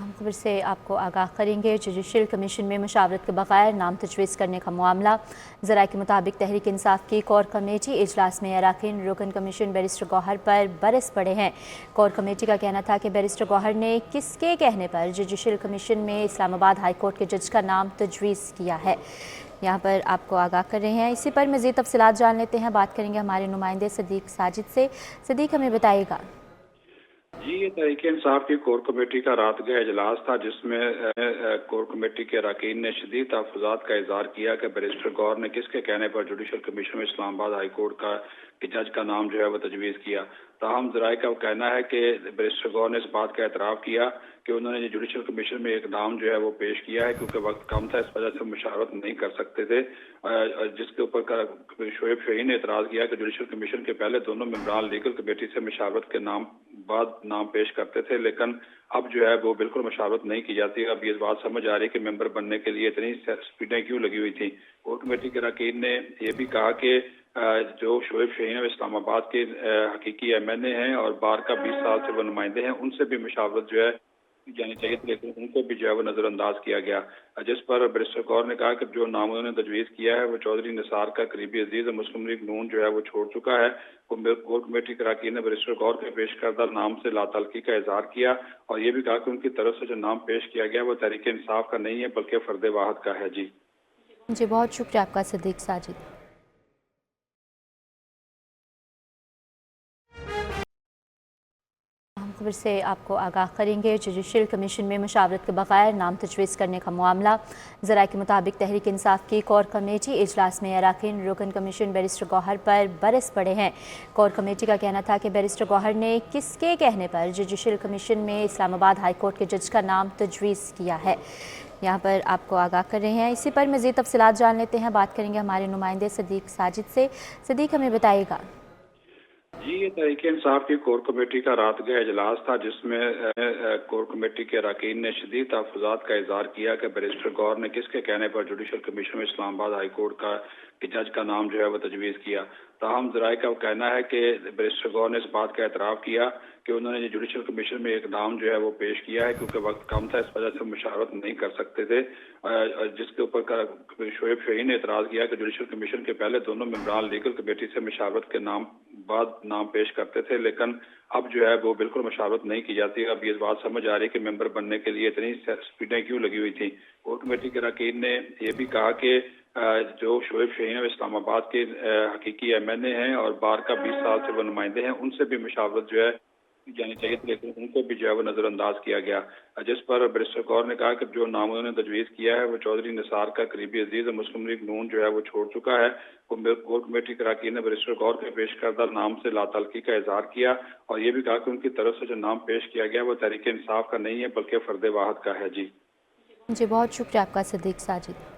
अहम खबर से आपको आगाह करेंगे। जुडिशल कमीशन में मुशावरत के बगैर नाम तजवीज़ करने का मामला। ज़राए के मुताबिक तहरीक इंसाफ की कोर कमेटी इजलास में अरकान रुकन कमीशन बैरिस्टर गौहर पर बरस पड़े हैं। कोर कमेटी का कहना था कि बैरिस्टर गौहर ने किसके कहने पर जुडिशल कमीशन में इस्लामाबाद हाई कोर्ट के जज का नाम तजवीज़ किया है। यहाँ पर आपको आगाह कर रहे हैं। इसी पर मज़ीद तफसीलात जान लेते हैं। बात करेंगे हमारे नुमाइंदे सदीक साजिद से। सदीक, हमें बताइएगा। जी, ये तहरीक इंसाफ की कोर कमेटी का रात गह इजलास था, जिसमें कोर कमेटी के अरकान ने शदीद तहफ़्फ़ुज़ात का इज़हार किया कि बैरिस्टर गौहर ने किसके कहने पर जुडिशल कमीशन में इस्लामाबाद हाई कोर्ट के जज का नाम जो है वो तजवीज़ किया। ताहम ज़राए का कहना है कि बैरिस्टर गौहर ने इस बात का एतराफ़ किया कि उन्होंने जुडिशल कमीशन में एक नाम जो है वो पेश किया है, क्योंकि वक्त कम था, इस वजह से मुशावरत नहीं कर सकते थे। जिसके ऊपर शोएब शहीन ने एतराज़ किया कि जुडिशल कमीशन के पहले दोनों मेंबरान लीगल कमेटी से मुशावरत के बाद नाम पेश करते थे, लेकिन अब जो है वो बिल्कुल मुशावरत नहीं की जाती। अब ये बात समझ आ रही है कि मेंबर बनने के लिए इतनी स्पीडें क्यों लगी हुई थी। कोर कमेटी के अरकान ने यह भी कहा कि जो शोएब शहीन है इस्लामाबाद के हकीकी MNA हैं और बार का 20 साल से वो नुमाइंदे हैं, उनसे भी मुशावरत जो है जानी चाहिए थी, लेकिन उनको भी जो है वो नजरअंदाज किया गया। जिस पर बैरिस्टर गौहर ने कहा कि जो नाम उन्होंने तजवीज़ किया है वो चौधरी निसार का करीबी अजीज मुस्लिम लीग नून जो है वो छोड़ चुका है। कोर कमेटी के अरकान ने बैरिस्टर गौहर के पेश करदा नाम से लातल्की का इजहार किया और ये भी कहा कि उनकी तरफ से जो नाम पेश किया गया वो तहरीक इंसाफ का नहीं है, बल्कि फर्द वाहद का है। जी, बहुत शुक्रिया आपका सदीक साजिद। खबर से आपको आगाह करेंगे। जुडिशल कमीशन में मुशावरत के बगैर नाम तजवीज़ करने का मामला। ज़राए के मुताबिक तहरीक इंसाफ की कोर कमेटी इजलास में अरकान रुकन कमीशन बैरिस्टर गौहर पर बरस पड़े हैं। कोर कमेटी का कहना था कि बैरिस्टर गौहर ने किसके कहने पर जुडिशल कमीशन में इस्लामाबाद हाई कोर्ट के जज का नाम तजवीज़ किया है। यहाँ पर आपको आगाह कर रहे हैं। इसी पर मज़ीद तफसीलात जान लेते हैं। बात करेंगे हमारे नुमाइंदे सदीक साजिद से। सदीक, हमें बताइएगा। जी, ये तहरीक इंसाफ की कोर कमेटी का रात गह इजलास था, जिसमें कोर कमेटी के अरकान ने शदीद तहफ़्फ़ुज़ात का इज़हार किया कि बैरिस्टर गौहर ने किसके कहने पर जुडिशल कमीशन में इस्लामाबाद हाई कोर्ट के जज का नाम जो है वो तजवीज़ किया। ताहम ज़राए का कहना है कि बैरिस्टर गौहर ने इस बात का एतराफ़ किया कि उन्होंने जुडिशल कमीशन में एक नाम जो है वो पेश किया है, क्योंकि वक्त कम था, इस वजह से मुशावरत नहीं कर सकते थे। जिसके ऊपर शोएब शहीन ने एतराज़ किया कि जुडिशल कमीशन के पहले दोनों मेंबरान लीगल कमेटी से मुशावरत के बाद नाम पेश करते थे, लेकिन अब जो है वो बिल्कुल मुशावरत नहीं की जाती। अब ये बात समझ आ रही है कि मेंबर बनने के लिए इतनी स्पीडें क्यों लगी हुई थी। कोर कमेटी के अरकान ने यह भी कहा कि जो शोएब शहीन है इस्लामाबाद के हकीकी MNA हैं और बार का 20 साल से वो नुमाइंदे हैं, उनसे भी मुशावरत जो है जानी चाहिए थी, लेकिन उनको भी जो है वो नजरअंदाज किया गया। जिस पर बैरिस्टर गौहर ने कहा कि जो नाम उन्होंने तजवीज़ किया है वो चौधरी निसार का करीबी अजीज मुस्लिम लीग नून जो है वो छोड़ चुका है। कोर कमेटी के अरकान ने बैरिस्टर गौहर के पेश करदा नाम से लातल्की का इजहार किया और ये भी कहा कि उनकी तरफ से जो नाम पेश किया गया वो तहरीक इंसाफ का नहीं है, बल्कि फर्द वाहद का है। जी, बहुत शुक्रिया आपका सदीक साजिद।